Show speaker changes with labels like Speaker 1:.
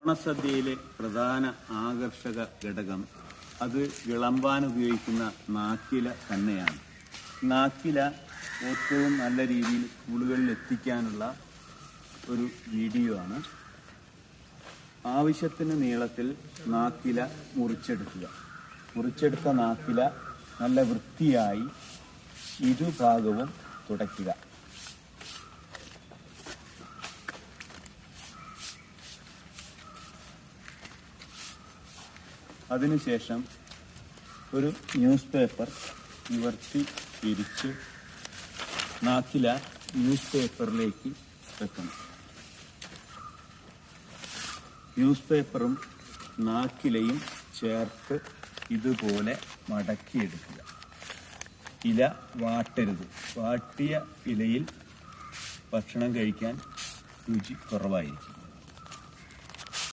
Speaker 1: ഓണസദ്യയിലെ പ്രധാന ആകർഷക ഘടകം അത് വിളമ്പാൻ ഉപയോഗിക്കുന്ന നാക്കില തന്നെയാണ്. നാക്കില ഏറ്റവും നല്ല രീതിയിൽ സ്കൂളുകളിൽ എത്തിക്കാനുള്ള ഒരു വീഡിയോ ആണ്. ആവശ്യത്തിന് നീളത്തിൽ നാക്കില മുറിച്ചെടുക്കുക. മുറിച്ചെടുത്ത നാക്കില നല്ല വൃത്തിയായി ഇരുഭാഗവും തുടയ്ക്കുക. അതിനുശേഷം ഒരു ന്യൂസ് പേപ്പർ നിവർത്തി തിരിച്ച് നാക്കില ന്യൂസ് പേപ്പറിലേക്ക് വെക്കണം. ന്യൂസ് പേപ്പറും നാക്കിലയും ചേർത്ത് ഇതുപോലെ മടക്കിയെടുക്കുക. ഇല വാട്ടരുത്. വാട്ടിയ ഇലയിൽ ഭക്ഷണം കഴിക്കാൻ രുചി കുറവായിരിക്കും.